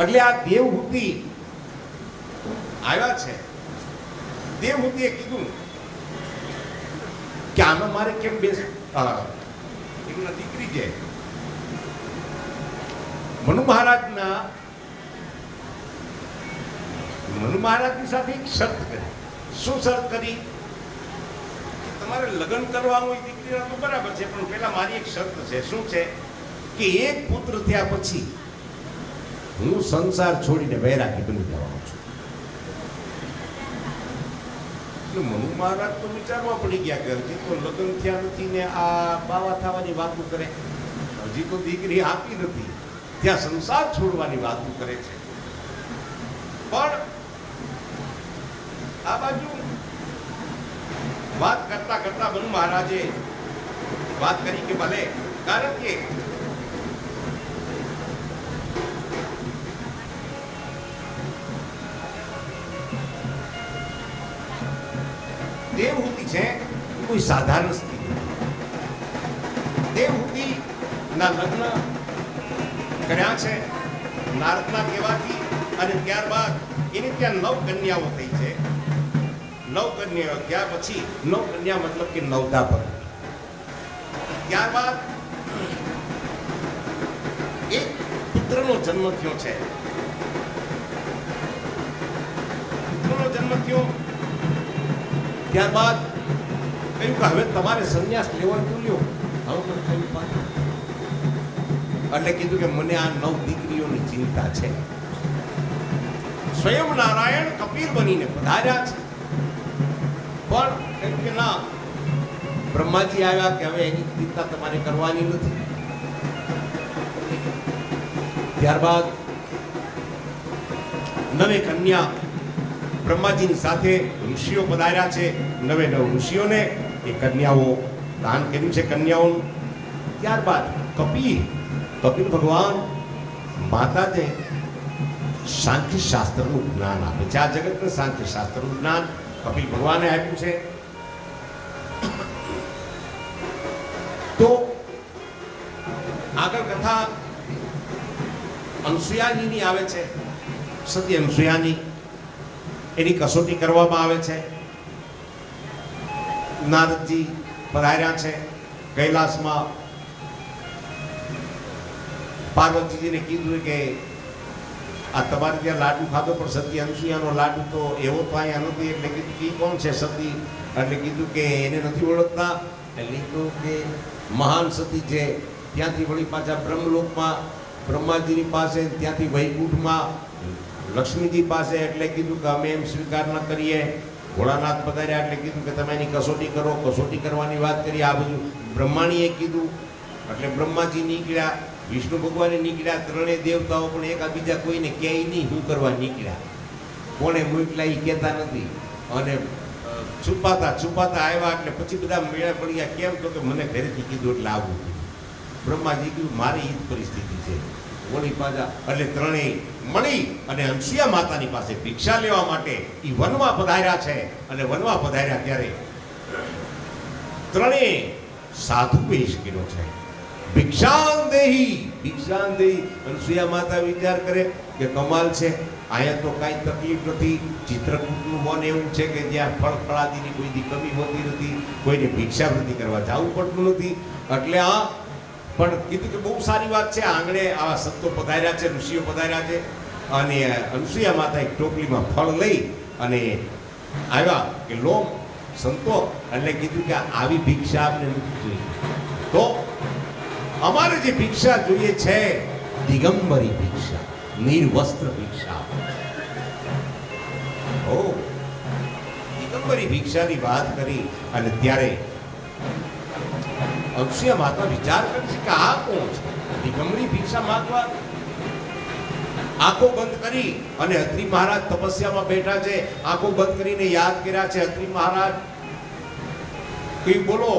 એટલે આ દેવહૂતિ આવ્યા છે. દેવહૂતિએ કીધું કે આમાં મારે કેમ એમના દીકરી છે મનુ મહારાજની સાથે એક શરત કરી. શું શરત કરી? તમારે લગ્ન કરવા હોય દીકરીના તો બરાબર છે, પણ પેલા મારી એક શરત છે. શું છે? કે એક પુત્ર થયા પછી હું સંસાર છોડીને વૈરાગી બની જવાનો છું. એટલે મનુ મહારાજ તો વિચારવા પડી ગયા કે હજી તો લગ્ન થયા નથી ને આ બાવા થવાની વાતો કરે, હજી તો દીકરી આપી નથી, ત્યાં સંસાર છોડવાની વાતો કરે છે. પણ આ બાજુ વાત કરતા કરતા મનુ મહારાજે વાત કરી કે ભલે, કારણ કે દેવહૂતિ છે કોઈ સાધારણ સ્ત્રી નથી. દેવહૂતિ ના લગ્ન કર્યા છે નારદના કહેવાથી, અને ત્યારબાદ એની ત્યાં 9 કન્યાઓ થઈ છે. 9 કન્યાઓ ત્યાર પછી 9 કન્યા મતલબ કે 9દા પર. ત્યારબાદ એક પુત્રનો જન્મ થયો છે. પુત્રનો જન્મ થયો ત્યારબાદ કહ્યું કે હવે તમારે સંન્યાસ લેવો તો લ્યો. હવે મને કહ્યું પાછું, એટલે કીધું કે મને આ 9 દીકરીઓની ચિંતા છે. સ્વયં નારાયણ કપિલ બનીને પધાર્યા છે, પણ કહ્યું કે ના, બ્રહ્માજી આવ્યા કે હવે એની ચિંતા તમારે કરવાની નથી. ત્યારબાદ 9 કન્યા બ્રહ્માજીની સાથે ઋષિઓ પધાર્યા છે. 9 ઋષિઓને એ કન્યાઓ દાન કર્યું છે કન્યાઓનું. ત્યારબાદ કપિલ ભગવાન માતાને સાંખ્ય શાસ્ત્રનું જ્ઞાન આપે છે. આ જગતને સાંખ્ય શાસ્ત્રનું જ્ઞાન કપિલ ભગવાને આપ્યું છે. તો આગળ કથા અનસુયાજીની આવે છે. સતી અનસુયાની, એની કસોટી કરવામાં આવે છે. નારદજી પધાર્યા છે કૈલાસમાં. પાર્વતીજીને કીધું કે આ તમારે ત્યાં લાડુ ખાધો, પણ સતી અનસુયાનો લાડુ તો એવો તો અહીંયા નથી. એટલે કીધું કે કોણ છે સતી? એટલે કીધું કે એને નથી ઓળખતા. એટલે કીધું કે મહાન સતી છે, ત્યાંથી વળી પાછા બ્રહ્મલોકમાં બ્રહ્માજીની પાસે, ત્યાંથી વૈકુંઠમાં લક્ષ્મીજી પાસે. એટલે કીધું કે અમે એમ સ્વીકાર ન કરીએ. ભોળાનાથ પધાર્યા એટલે કીધું કે તમે એની કસોટી કરો. કસોટી કરવાની વાત કરી. આ બધું બ્રહ્માણીએ કીધું. એટલે બ્રહ્માજી નીકળ્યા, વિષ્ણુ ભગવાને નીકળ્યા, 3 દેવતાઓ પણ એક બીજા કોઈને કહે નહીં શું કરવા નીકળ્યા, કોણે મોકલા એ કહેતા નથી. અને છુપાતા આવ્યા. એટલે પછી બધા મેળા પડી ગયા. કેમ? તો કે મને ઘરેથી કીધું એટલે આવું. બ્રહ્માજી કીધું મારી એ જ પરિસ્થિતિ છે. વળી પાછા એટલે 3 મળી અને હંસિયા માતાની પાસે ભિક્ષા લેવા માટે એ વનમાં પધાર્યા છે. અને વનમાં પધાર્યા ત્યારે 3 સાધુ વેશ કર્યો છે. ભિક્ષાન દેહી. હંસિયા માતા વિચાર કરે કે કમાલ છે, અહીંયા તો કાંઈ તકલીફ નથી. ચિત્રકૂટનું મન એવું છે કે જ્યાં ફળફળાદીની કોઈ દી કમી હોતી નથી, કોઈને ભિક્ષાવૃત્તિ કરવા જવું પડતું નથી. એટલે આ પણ કીધું કે બહુ સારી વાત છે. આંગણે આ સંતો પધાર્યા છે, ઋષિઓ પધાર્યા છે. અને અનસુયા માતા એક ટોપલીમાં ફળ લઈ અને આવ્યા કે લો સંતો. એટલે કીધું કે આવી ભિક્ષા આપને નથી જોઈએ, તો અમારે જે ભિક્ષા જોઈએ છે દિગંબરી ભિક્ષા, નિર્વસ્ત્ર ભિક્ષા. ઓ દિગંબરી ભિક્ષાની વાત કરી. અને ત્યારે અનસુયા માતા વિચાર કરે છે કે આ કોણ છે દિગંબરી ભિક્ષા માંગવા. આંખો બંધ કરી અને અત્રિ મહારાજ તપસ્યામાં બેઠા છે. આંખો બંધ કરીને યાદ કર્યા છે. અત્રિ મહારાજ કઈ બોલો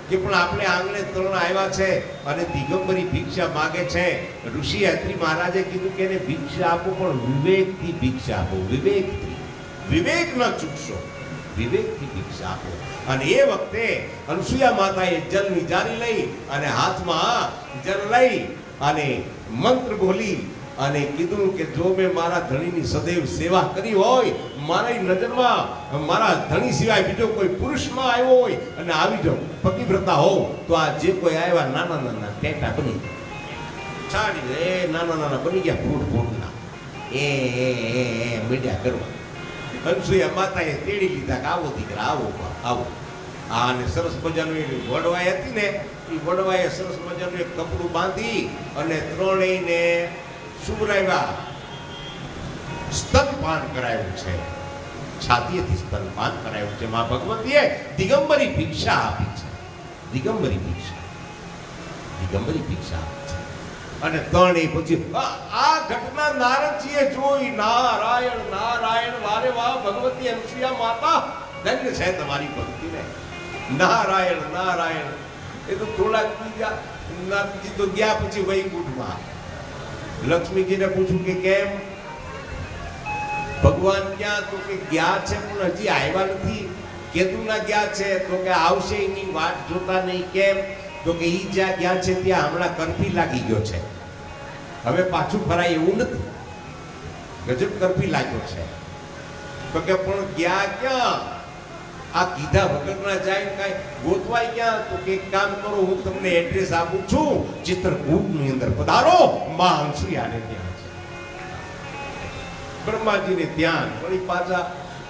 કે પણ આપણે આંગણે 3 આવ્યા છે અને દિગંબરી ભિક્ષા માગે છે. ઋષિ અત્રિ મહારાજે કીધું કે એને ભિક્ષા આપો, પણ વિવેકથી ભિક્ષા આપો. વિવેકથી, વિવેક ન ચૂકશો, વિવેકથી ભિક્ષા આપો. અને એ વખતે અનસુયા માતાએ જલની જારી લઈ અને હાથમાં જલ લઈ અને મંત્ર બોલી અને કીધું કે જો મેં મારા ધણીની સદૈવ સેવા કરી હોય, મારી નજરમાં મારા ધણી સિવાય બીજો કોઈ પુરુષ ન આવ્યો હોય અને આવી જો પતિવ્રતા હોવ તો આ જે કોઈ આવ્યા નાના નાના ટેટા બની છાડી એ નાના નાના બની ગયા ફૂટના એ મીડિયા કરવા. અનસુયા માતાએ તેડી લીધા કે આવો દીકરા આવો આવો. અને સરસ મજાનું એ વડવાઈ હતી ને, એ વડવાએ સરસ મજાનું એક કપડું બાંધી અને ત્રણેયને સુવરાવ્યા, સ્તનપાન કરાવ્યું છે, છાતીએથી સ્તનપાન કરાવ્યું છે. મા ભગવતીએ દિગંબરી ભિક્ષા આપી છે, દિગંબરી ભિક્ષા આપી છે. અને ત્રણેય પછી આ ઘટના નારદજીએ જોઈ. નારાયણ નારાયણ, વારે વાહ ભગવતી અનસુયા માતા, ધન્ય છે તમારી ભક્તિને. નારાયણ નારાયણ. એ તો થોડાક નારદજી તો ગયા પછી વૈકુંઠમાં. લક્ષ્મીજીને પૂછ્યું કે કેમ ભગવાન ક્યાં? તો કે ગયા છે પણ હજી આવ્યા નથી. કેદુના ગયા છે? તો કે આવશે એની વાટ જોતા નહીં. કેમ? તો કે ઈ જ્યાં ગયા છે ત્યાં હમણાં કરફી લાગી ગયો છે, હવે પાછું ફરાય એવું નથી. ગજબ કરફી લાગ્યો છે. તો કે પણ ગયા ક્યાં? આ કીધા વગરના જાય ને કાંઈ ગોતવાય ક્યાં? તો કે એક કામ કરો, હું તમને એડ્રેસ આપું છું, ચિત્રકૂટની અંદર પધારો, માં અનસુયાને ત્યાં છે. બ્રહ્માજીને ત્યાં વળી પાછા.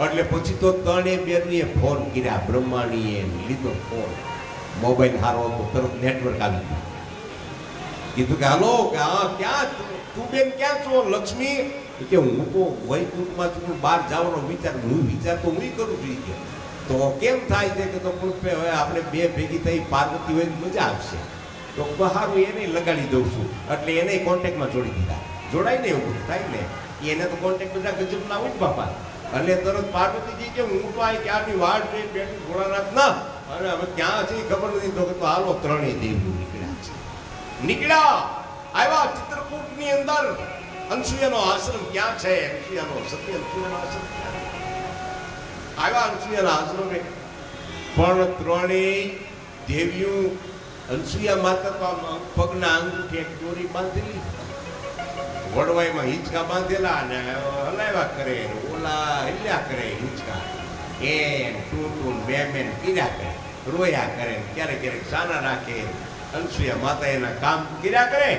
એટલે પછી તો ત્રણે બેનીએ ફોન કર્યા. બ્રહ્માણીએ લીધો ફોન, મોબાઈલ હારો તો તરત નેટવર્ક આવી ગયું. કીધું કે હાલો, કે હા ક્યાં તું બેન ક્યાં છો? લક્ષ્મી કે હું તો વૈકુંઠમાં છું, બહાર જવાનો વિચાર તો હું કરું છું. તો કેમ થાય છે? કે તો હવે આપણે બે ભેગી થઈ પાર્વતી હોય મજા આવશે. તો સારું એને લગાડી દઉં છું. એટલે એને કોન્ટેક્ટમાં જોડી દીધા. જોડાય ને એવું થાય ને, એને તો કોન્ટેક્ટ બધા ગજબ ના હોય બાપા. એટલે તરત પાર્વતીજી કે હું તો આ ક્યારની વાડ જોઈ બેઠી ભોળાનાથ ના, અને હવે ક્યાં છે ખબર નથી. તો હાલો ત્રણેય દેવીઓ નીકળ્યા છે. નીકળ્યા આવ્યા ચિત્રકૂટની અંદર. અનસુયાનો આશ્રમ ક્યાં છે? અનસુયાનો સત્ય અનસુયાનો આશ્રમ ક્યાં? આવ્યા અનસુયાના આશ્રમે. પણ ત્રણેય દેવીઓ અનસુયા માતા તો પગના અંગૂઠે એક દોરી બાંધેલી, વડવાઈમાં હિંચકા બાંધેલા અને હલાવ્યા કરે, ઓલા હિલ્યા કરે હિંચકા, એ ટૂન બેમેન કર્યા કરે, રોયા કરે, ક્યારેક ક્યારેક સાના રાખે. અનસુયા માતા એના કામ કર્યા કરે.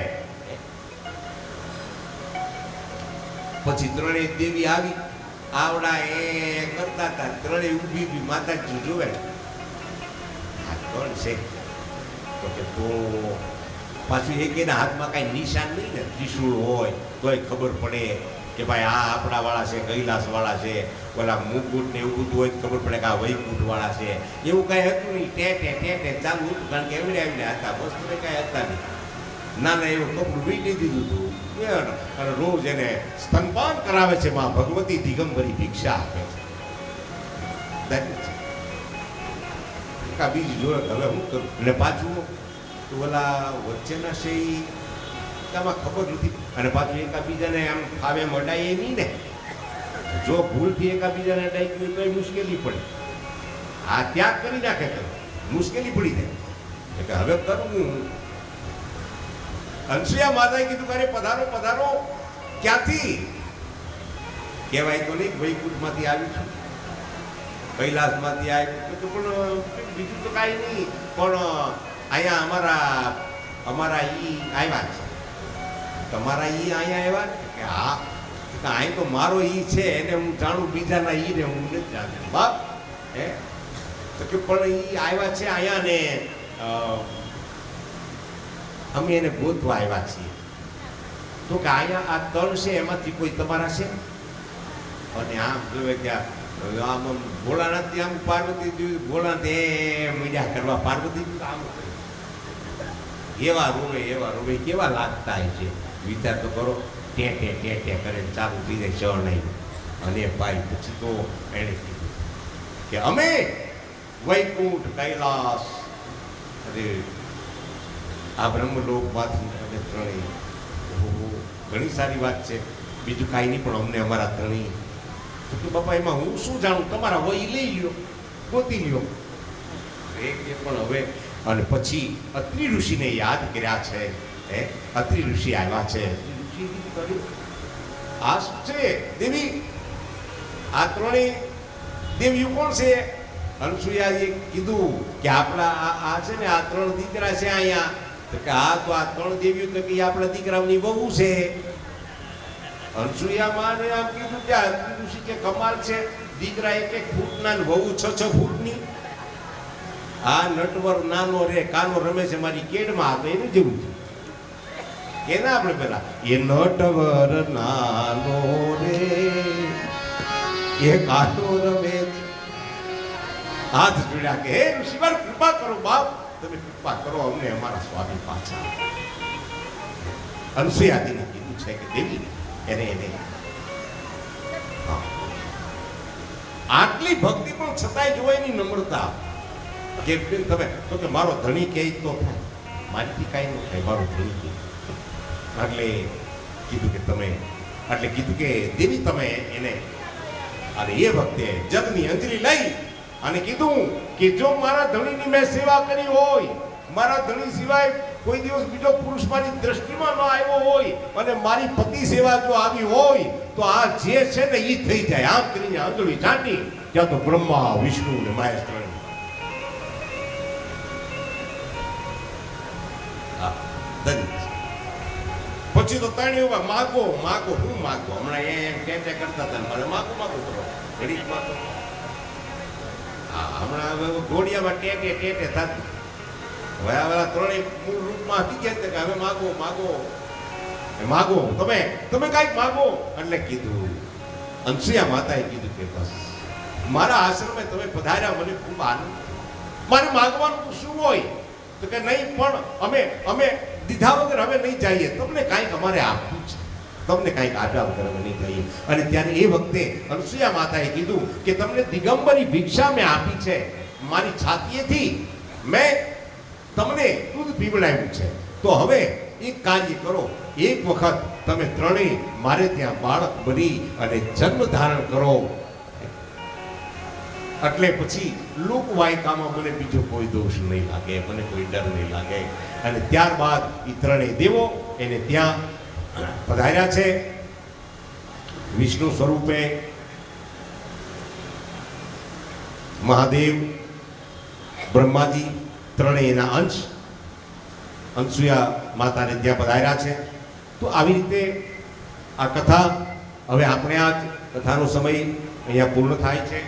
પછી ત્રણેય દેવી આવી, આવડા એ કરતા હતા. ત્રણેય ઊભી માતાજી જોવે, આ કોણ છે? તો કે તો પાછું એક એના હાથમાં કાંઈ નિશાન નહીં ને, ત્રિશૂળ હોય તોય ખબર પડે કે ભાઈ આ આપણા વાળા છે, કૈલાસ વાળા છે. ઓલા મુકુટ ને એવું બધું હોય ખબર પડે કે આ વૈકુંઠ વાળા છે. એવું કાંઈ હતું નહીં, ટેટે ચાલુ હતું. કારણ કે એવડે હતા, વસ્તુ કાંઈ હતા નહીં. ના ના, એવું કપડું વીટી દીધું હતું. અને રોજ એને સ્તનપાન કરાવે છે. માં ભગવતી દિગંબરી ભિક્ષા આપે છે. બીજી જોડે હવે હું કરું. અને પાછું ઓલા વચ્ચેના છે આમાં ખબર નથી. અને પાછું એકાબીજાને આમ ફાવે એમ અડાય નહીં ને. જો ભૂલથી એકાબીજાને અડાઈ ગયું તો મુશ્કેલી પડે. આ ત્યાગ કરી નાખે તો મુશ્કેલી પડી જાય. એટલે હવે કરવું. અનસુયા માતાએ કીધું અરે પધારો પધારો. ક્યાંથી? કહેવાય તો નહીં વૈકુંઠમાંથી આવી છું, કૈલાસમાંથી આવ્યું. તો પણ બીજું તો કાંઈ નહીં, પણ અહીંયા અમારા ઈ આવ્યા છે. તમારા ઈ અહીંયા આવ્યા કે હા? અહીં તો મારો ઈ છે, એને હું જાણું, બીજાના ઈ ને હું નથી જાણતો બાપ. હે તો કે પણ ઈ આવ્યા છે અહીંયા ને અમે એને ગોતવા આવ્યા છીએ. તો કે અહીંયા આ ત્રણ છે એમાંથી કોઈ તમારા છે? અને આમ જોવે કે આમ ભોળાનાથ આમ પાર્વતી ભોળાનાથ એ મીડિયા કરવા પાર્વતી આમ એવા રોવે કેવા લાગતા છે. વિચાર તો કરો. ટેટે કરે ચાલુ થઈ જાય ચણ નહીં. અને ભાઈ પછી તો એણે કીધું કે અમે વૈકુંઠ કૈલાસ અરે આ બ્રહ્મલોકમાંથી અમે ત્રણેય. ઘણી સારી વાત છે, બીજું કાંઈ નહીં, પણ અમને અમારા ત્રણેય. તો કે બાપા એમાં હું શું જાણું, તમારા હોય એ લઈ લ્યો, ગોતી લ્યો. એક પણ હવે. અને પછી અત્રિ ઋષિને યાદ કર્યા છે. અત્રિ ઋષિ આવ્યા છે. ઋષિ કરી આ શું છે દેવી? આ ત્રણેય દેવીઓ કોણ છે? અનસુયાએ કીધું કે આપણા આ છે ને આ ત્રણ દીકરા છે અહીંયા. તો કે હા, તો આ ત્રણ દેવીઓ તો કે આપણા દીકરાઓની વહુ છે. અનસુયા માને આમ કીધું કે ઋષિ કે કમાલ છે, દીકરા 1-1 ફૂટના ને વહુ 6-6 ફૂટની. આ નટવર નાનો રે કાનો રમે છે મારી કેડમાં, તો એનું જેવું છે. કેના આપણે પેલા એ નટવર નાનો રે એ કાનો રમે છે. હાથ જોડ્યા કે હે ઋષિવર, કૃપા કરો બાપ, તમે કૃપા કરો અમને અમારા સ્વામી પાછા. અનસુયાજીને કીધું છે કે દેવી એને આટલી ભક્તિ પણ છતાંય જોવાય ની નમ્રતા કે તમે તો કે મારો ધણી કહે તો થાય, મારીથી કાંઈ ન થાય, મારો ધણી કહે. એટલે કીધું કે તમે, એટલે કીધું કે દેવી તમે એને, અને એ વખતે જગની અંજલિ લઈ અને કીધું કે જો મારા ધણીની મેં સેવા કરી હોય, મારા ધણી સિવાય કોઈ દિવસ બીજો પુરુષ મારી દ્રષ્ટિમાં ન આવ્યો હોય અને મારી પતિ સેવા જો આવી હોય તો આ જે છે ને એ થઈ જાય. આમ કરીને અંજલિ ચાંટી ત્યાં તો બ્રહ્મા વિષ્ણુ ને મહેશ ત્રણ પછી તો ત્રણેય માગો માગો, હું માગો, હમણાં એમ ટેટે કરતા હતા મારે માગો માગો કરો ઘડીક માગો. હા, હમણાં ઘોડિયામાં ટેટે ટેટે થતું. હવે આ ત્રણેય મૂળ રૂપમાં હતી ગયા કે હવે માગો માગો માગો, તમે કાંઈક માગો. એટલે કીધું અનસુયા માતાએ કીધું કે બસ મારા આશ્રમે તમે પધાર્યા, મને ખૂબ આનંદ. મારે માગવાનું શું હોય? તો કે નહીં, પણ અમે દીધા વગર હવે નહીં જઈએ, તમને કાંઈક અમારે આપવું છે, તમને કાંઈક આપ્યા વગર અમે નહીં જઈએ. અને ત્યારે એ વખતે અનસુયા માતાએ કીધું કે તમને દિગંબરી ભિક્ષા મેં આપી છે, મારી છાતીએથી મેં તમને દૂધ પીવડાવ્યું છે. તો હવે એક કાર્ય કરો, એક વખત તમે ત્રણેય મારે ત્યાં બાળક બની અને જન્મ ધારણ કરો. એટલે પછી લોકવાયકામાં મને બીજો કોઈ દોષ નહીં લાગે, મને કોઈ ડર નહીં લાગે. અને ત્યારબાદ એ ત્રણેય દેવો એને ત્યાં પધાર્યા છે વિષ્ણુ સ્વરૂપે. મહાદેવ, બ્રહ્માજી ત્રણેય એના અંશ અનસુયા માતાને ત્યાં પધાર્યા છે. તો આવી રીતે આ કથા, હવે આપણે આ કથાનો સમય અહીંયા પૂર્ણ થાય છે.